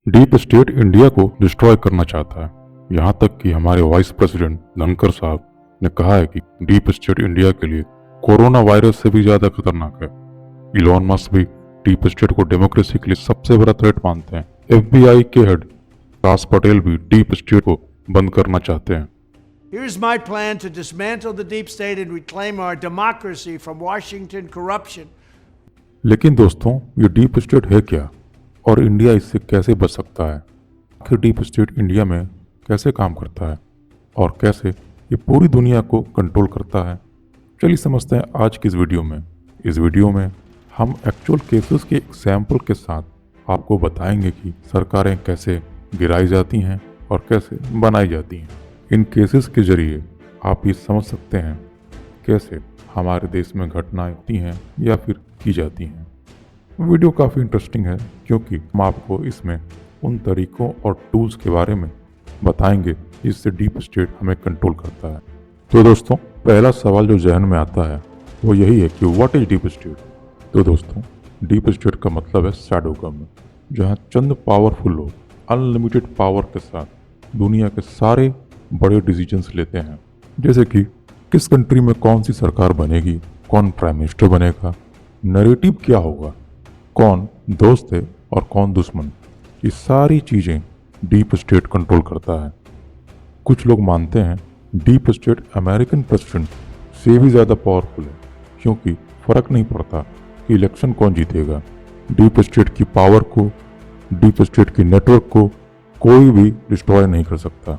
Deep state India को destroy करना चाहता है। यहाँ तक कि हमारे वाइस प्रेसिडेंट धनखड़ साहब ने कहा है कि डीप स्टेट इंडिया के लिए कोरोना वायरस से भी ज्यादा खतरनाक है। इलॉन मस्क भी डीप स्टेट को डेमोक्रेसी के लिए सबसे बड़ा थ्रेट मानते हैं। FBI के हेड काश पटेल भी डीप स्टेट को बंद करना चाहते हैं। Here's my plan to dismantle the deep state and reclaim our democracy from Washington corruption. लेकिन दोस्तों, ये डीप स्टेट है क्या और इंडिया इससे कैसे बच सकता है? आखिर डीप स्टेट इंडिया में कैसे काम करता है और कैसे ये पूरी दुनिया को कंट्रोल करता है? चलिए समझते हैं आज की इस वीडियो में। इस वीडियो में हम एक्चुअल केसेस के एग्जाम्पल के साथ आपको बताएंगे कि सरकारें कैसे गिराई जाती हैं और कैसे बनाई जाती हैं। इन केसेस के जरिए आप ये समझ सकते हैं कैसे हमारे देश में घटनाएं होती हैं या फिर की जाती हैं। वीडियो काफ़ी इंटरेस्टिंग है क्योंकि हम आपको इसमें उन तरीकों और टूल्स के बारे में बताएंगे जिससे डीप स्टेट हमें कंट्रोल करता है। तो दोस्तों, पहला सवाल जो जहन में आता है वो यही है कि व्हाट इज डीप स्टेट। तो दोस्तों, डीप स्टेट का मतलब है शैडो गवर्नमेंट, जहाँ चंद पावरफुल लोग अनलिमिटेड पावर के साथ दुनिया के सारे बड़े डिसीजंस लेते हैं। जैसे कि किस कंट्री में कौन सी सरकार बनेगी, कौन प्राइम मिनिस्टर बनेगा, नैरेटिव क्या होगा, कौन दोस्त है और कौन दुश्मन, ये सारी चीज़ें डीप स्टेट कंट्रोल करता है। कुछ लोग मानते हैं डीप स्टेट अमेरिकन प्रेसिडेंट से भी ज़्यादा पावरफुल है क्योंकि फर्क नहीं पड़ता कि इलेक्शन कौन जीतेगा। डीप स्टेट की पावर को, डीप स्टेट की नेटवर्क को कोई भी डिस्ट्रॉय नहीं कर सकता।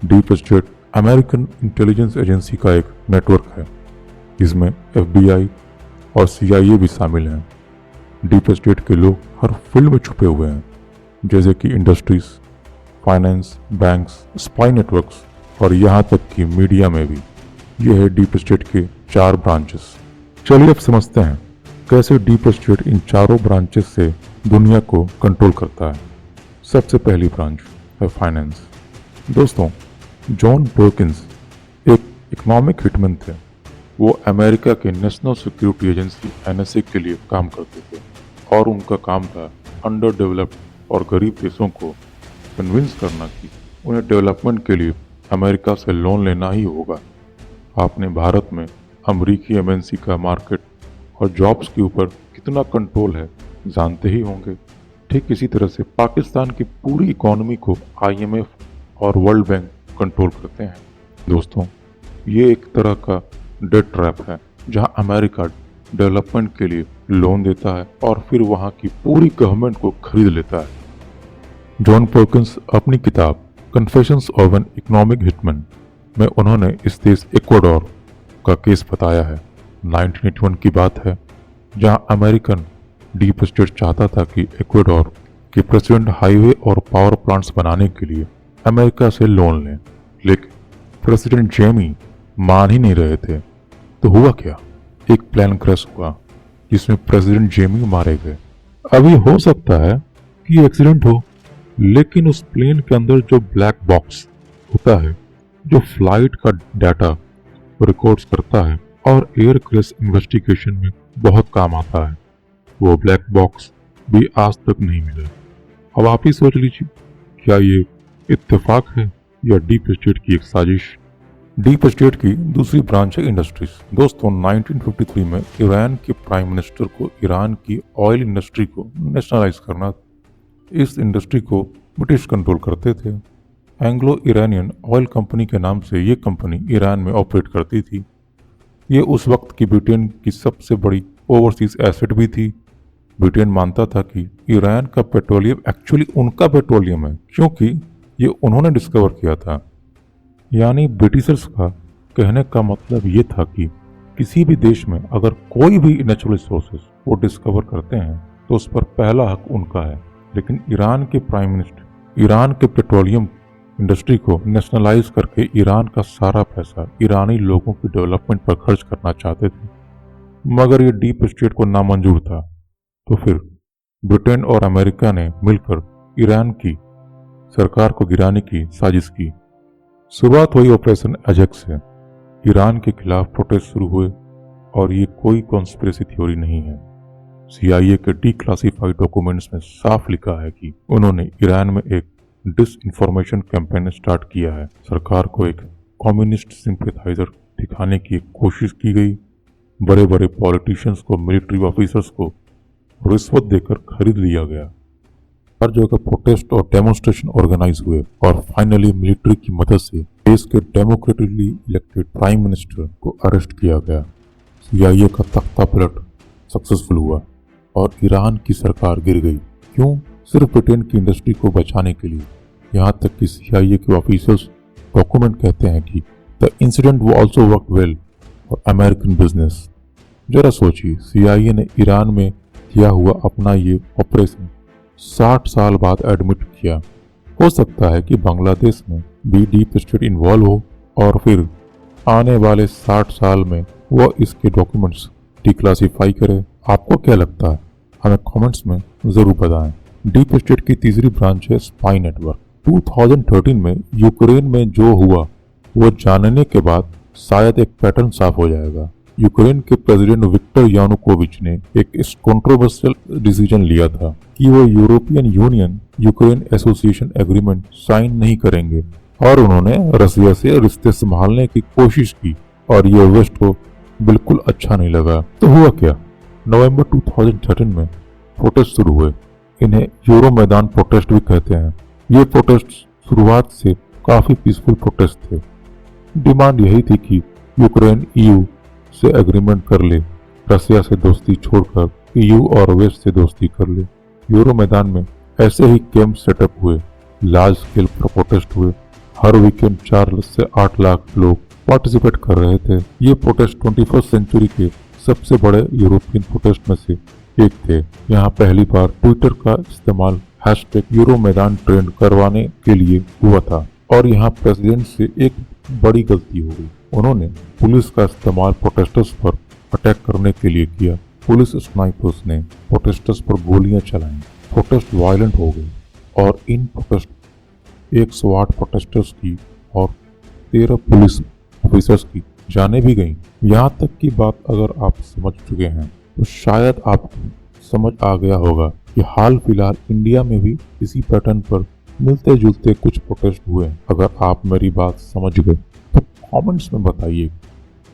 Deep state American intelligence agency का एक नेटवर्क है, इसमें FBI और CIA भी शामिल हैं। डीप स्टेट के लोग हर फील्ड में छुपे हुए हैं, जैसे कि industries, finance, banks, spy networks और यहाँ तक कि मीडिया में भी। ये है डीप स्टेट के 4 ब्रांचेस। चलिए अब समझते हैं कैसे डीप स्टेट इन चारों ब्रांचेस से दुनिया को कंट्रोल करता है। सबसे पहली ब्रांच है फाइनेंस। दोस्तों, जॉन पर्किंस एक इकोनॉमिक हिटमैन थे। वो अमेरिका के नेशनल सिक्योरिटी एजेंसी NSA के लिए काम करते थे और उनका काम था अंडर डेवलप्ड और गरीब देशों को कन्विंस करना कि उन्हें डेवलपमेंट के लिए अमेरिका से लोन लेना ही होगा। आपने भारत में अमेरिकी MNC का मार्केट और जॉब्स के ऊपर कितना कंट्रोल है जानते ही होंगे। ठीक इसी तरह से पाकिस्तान की पूरी इकोनॉमी को IMF और वर्ल्ड बैंक कंट्रोल करते हैं। दोस्तों, ये एक तरह का डेट ट्रैप है जहां अमेरिका डेवलपमेंट के लिए लोन देता है और फिर वहां की पूरी गवर्नमेंट को खरीद लेता है। जॉन पर्किंस अपनी किताब confessions of an economic hitman में उन्होंने इस देश इक्वाडोर का केस बताया है। 1981 की बात है जहां अमेरिकन डीप स्टेट चाहता था कि इक्वाडोर के प्रेसिडेंट हाईवे और पावर प्लांट्स बनाने के लिए अमेरिका से लोन लें, लेकिन प्रेसिडेंट जेमी मान ही नहीं रहे थे। तो हुआ क्या? एक प्लेन क्रैश हुआ जिसमें प्रेसिडेंट जेमी मारे गए। अभी हो सकता है कि एक्सीडेंट हो, लेकिन उस प्लेन के अंदर जो ब्लैक बॉक्स होता है जो फ्लाइट का डाटा रिकॉर्ड्स करता है और एयर क्रैश इन्वेस्टिगेशन में बहुत काम आता है, वो ब्लैक बॉक्स भी आज तक नहीं मिला। अब आप ही सोच लीजिए, क्या ये इत्तेफाक है या डीप स्टेट की एक साजिश? डीप स्टेट की दूसरी ब्रांच है इंडस्ट्रीज। दोस्तों, 1953 में ईरान के प्राइम मिनिस्टर को ईरान की ऑयल इंडस्ट्री को नेशनलाइज करना। इस इंडस्ट्री को ब्रिटिश कंट्रोल करते थे। एंग्लो ईरानियन ऑयल कंपनी के नाम से ये कंपनी ईरान में ऑपरेट करती थी। ये उस वक्त की ब्रिटेन की सबसे बड़ी ओवरसीज एसेट भी थी। ब्रिटेन मानता था कि ईरान का पेट्रोलियम एक्चुअली उनका पेट्रोलियम है क्योंकि ये उन्होंने डिस्कवर किया था। यानी ब्रिटिशर्स का कहने का मतलब ये था कि किसी भी देश में अगर कोई भी नेचुरल रिसोर्सेज वो डिस्कवर करते हैं तो उस पर पहला हक उनका है। लेकिन ईरान के प्राइम मिनिस्टर ईरान के पेट्रोलियम इंडस्ट्री को नेशनलाइज करके ईरान का सारा पैसा ईरानी लोगों की डेवलपमेंट पर खर्च करना चाहते थे, मगर ये डीप स्टेट को नामंजूर था। तो फिर ब्रिटेन और अमेरिका ने मिलकर ईरान की सरकार को गिराने की साजिश की। शुरुआत हुई ऑपरेशन अजैक्स से। ईरान के खिलाफ प्रोटेस्ट शुरू हुए और ये कोई कॉन्स्पिरेसी थ्योरी नहीं है। CIA के डिक्लासिफाइड डॉक्यूमेंट्स में साफ लिखा है कि उन्होंने ईरान में एक डिसइंफॉर्मेशन कैंपेन स्टार्ट किया है। सरकार को एक कम्युनिस्ट सिंपैथाइजर दिखाने की कोशिश की गई। बड़े बड़े पॉलिटिशियंस को, मिलिट्री ऑफिसर्स को रिश्वत देकर खरीद लिया गया। हर जगह प्रोटेस्ट और डेमोन्स्ट्रेशन ऑर्गेनाइज हुए और फाइनली मिलिट्री की मदद से देश के डेमोक्रेटिकली इलेक्टेड प्राइम मिनिस्टर को अरेस्ट किया गया। CIA का तख्ता पलट सक्सेसफुल हुआ और ईरान की सरकार गिर गई। क्यों? सिर्फ ब्रिटेन की इंडस्ट्री को बचाने के लिए। यहाँ तक कि CIA के ऑफिसर्स डॉक्यूमेंट कहते हैं कि द इंसिडेंट वो also work well for American business. जरा सोचिए, CIA ने ईरान में किया हुआ अपना ये ऑपरेशन 60 साल बाद एडमिट किया। हो सकता है कि बांग्लादेश में भी डीप स्टेट इन्वॉल्व हो और फिर आने वाले 60 साल में वह इसके डॉक्यूमेंट्स डिक्लासिफाई करे। आपको क्या लगता है? हमें कमेंट्स में जरूर बताएं। डीप स्टेट की तीसरी ब्रांच है स्पाई नेटवर्क। 2013 में यूक्रेन में जो हुआ वो जानने के बाद शायद एक पैटर्न साफ हो जाएगा। यूक्रेन के प्रेसिडेंट विक्टर यानुकोविच ने एक कंट्रोवर्शियल डिसीजन लिया था कि वो European Union Ukraine association agreement sign नहीं करेंगे और उन्होंने रसिया से रिश्ते संभालने की कोशिश की और ये वेस्ट को बिल्कुल अच्छा नहीं लगा। तो हुआ क्या? नवंबर 2013 में प्रोटेस्ट शुरू हुए। इन्हें यूरो मैदान प्रोटेस्ट भी कहते हैं। ये प्रोटेस्ट शुरुआत से काफी पीसफुल प्रोटेस्ट थे। डिमांड यही थी कि यूक्रेन EU से एग्रीमेंट कर ले, रसिया से दोस्ती छोड़कर EU और वेस्ट से दोस्ती कर ले। यूरो मैदान में ऐसे ही कैंप सेटअप हुए, लार्ज स्केल पर प्रोटेस्ट हुए। हर वीकेंड 4 से 8 लाख लोग पार्टिसिपेट कर रहे थे। ये प्रोटेस्ट 21st सेंचुरी के सबसे बड़े यूरोपियन प्रोटेस्ट में से एक थे। यहाँ पहली बार ट्विटर का इस्तेमाल हैशटैग यूरो मैदान ट्रेंड करवाने के लिए हुआ था और यहाँ प्रेसिडेंट से एक बड़ी गलती हो गई। उन्होंने पुलिस का इस्तेमाल प्रोटेस्टर्स पर अटैक करने के लिए किया। पुलिस स्नाइपर्स ने प्रोटेस्टर्स पर गोलियां चलाई। प्रोटेस्ट वायलेंट हो गई और इन प्रोटेस्ट 108 प्रोटेस्टर्स की और 13 पुलिस ऑफिसर्स की जानें भी गईं। यहाँ तक की बात अगर आप समझ चुके हैं तो शायद आपको समझ आ गया होगा कि हाल फिलहाल इंडिया में भी इसी पैटर्न पर मिलते जुलते कुछ प्रोटेस्ट हुए। अगर आप मेरी बात समझ गए तो कमेंट्स में बताइए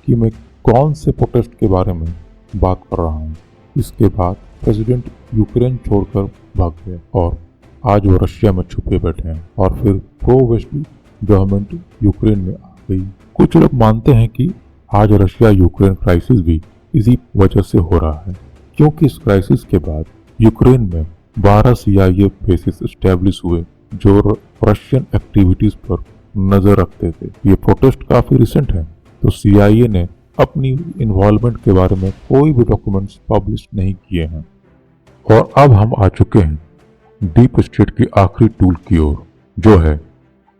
कि मैं कौन से प्रोटेस्ट के बारे में बात कर रहा हूँ। इसके बाद प्रेसिडेंट यूक्रेन छोड़कर भाग गया और आज वो रशिया में छुपे बैठे हैं और फिर प्रो वेस्ट गवर्नमेंट यूक्रेन में आ गई। कुछ लोग मानते हैं कि आज रशिया यूक्रेन क्राइसिस भी इसी वजह से हो रहा है, क्योंकि इस क्राइसिस के बाद यूक्रेन में 12 CIA बेसिस एस्टेब्लिश हुए जो रशियन एक्टिविटीज पर नजर रखते थे। ये प्रोटेस्ट काफी रिसेंट है, तो CIA ने अपनी इन्वॉल्वमेंट के बारे में कोई भी डॉक्यूमेंट्स पब्लिश नहीं किए हैं। और अब हम आ चुके हैं डीप स्टेट की आखिरी टूल की ओर, जो है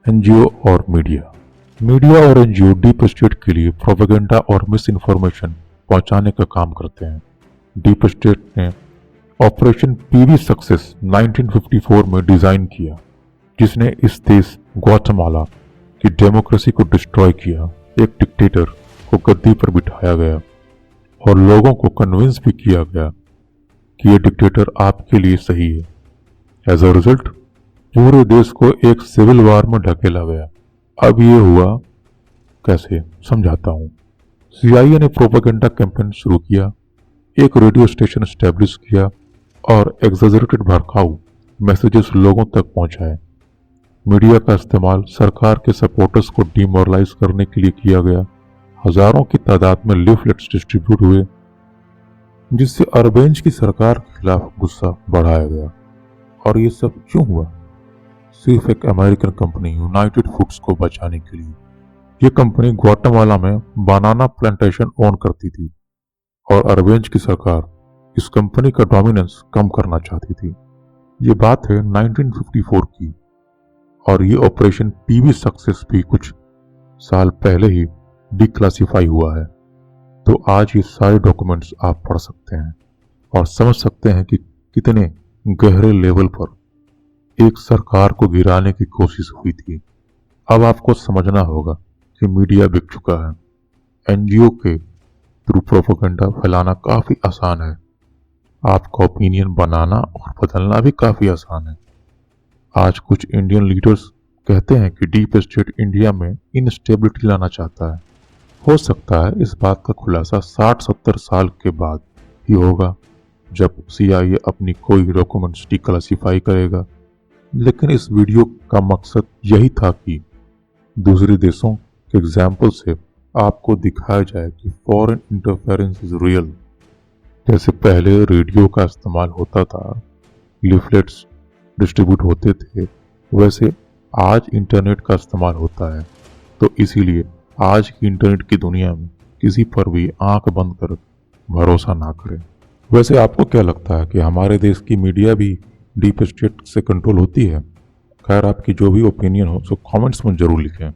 NGO और मीडिया। मीडिया और NGO डीप स्टेट के लिए प्रोपेगेंडा और मिस इन्फॉर्मेशन पहुंचाने का काम करते हैं। डीप स्टेट ने ऑपरेशन PV सक्सेस 1954 में डिजाइन किया, जिसने इस देश ग्वाटेमाला की डेमोक्रेसी को डिस्ट्रॉय किया। एक डिक्टेटर को गद्दी पर बिठाया गया और लोगों को कन्विंस भी किया गया कि ये डिक्टेटर आपके लिए सही है। एज अ रिजल्ट पूरे देश को एक सिविल वार में ढकेला गया। अब ये हुआ कैसे, समझाता हूँ। CIA ने प्रोपेगेंडा कैंपेन शुरू किया, एक रेडियो स्टेशन एस्टेब्लिश किया और एग्जैजरेटेड भड़काऊ मैसेजेस लोगों तक पहुंचाए। मीडिया का इस्तेमाल सरकार के सपोर्टर्स को डिमोरलाइज करने के लिए किया गया। हजारों की तादाद में लीफलेट्स डिस्ट्रीब्यूट हुए, जिससे अरबेंज की सरकार के खिलाफ गुस्सा बढ़ाया गया। और ये सब क्यों हुआ? सिर्फ एक अमेरिकन कंपनी यूनाइटेड फूड्स को बचाने के लिए। ये कंपनी ग्वाटेमाला में बनाना प्लांटेशन ओन करती थी और अरबेंज की सरकार इस कंपनी का डोमिनेंस कम करना चाहती थी। ये बात है 1954 की और ये ऑपरेशन PV सक्सेस भी कुछ साल पहले ही डिक्लासिफाई हुआ है। तो आज ये सारे डॉक्यूमेंट्स आप पढ़ सकते हैं और समझ सकते हैं कि कितने गहरे लेवल पर एक सरकार को गिराने की कोशिश हुई थी। अब आपको समझना होगा कि मीडिया बिक चुका है। NGO के थ्रू प्रोपेगेंडा फैलाना काफी आसान है। आपका ओपिनियन बनाना और बदलना भी काफ़ी आसान है। आज कुछ इंडियन लीडर्स कहते हैं कि डीप स्टेट इंडिया में इनस्टेबिलिटी लाना चाहता है। हो सकता है इस बात का खुलासा 60-70 साल के बाद ही होगा, जब CIA अपनी कोई डॉक्यूमेंट्स डिक्लासिफाई करेगा। लेकिन इस वीडियो का मकसद यही था कि दूसरे देशों के एग्जाम्पल से आपको दिखाया जाए कि फॉरेन इंटरफेरेंस इज रियल। जैसे पहले रेडियो का इस्तेमाल होता था, लीफलेट्स डिस्ट्रीब्यूट होते थे, वैसे आज इंटरनेट का इस्तेमाल होता है। तो इसीलिए आज की इंटरनेट की दुनिया में किसी पर भी आंख बंद कर भरोसा ना करें। वैसे आपको क्या लगता है कि हमारे देश की मीडिया भी डीप स्टेट से कंट्रोल होती है? खैर, आपकी जो भी ओपिनियन हो सो कमेंट्स में जरूर लिखें।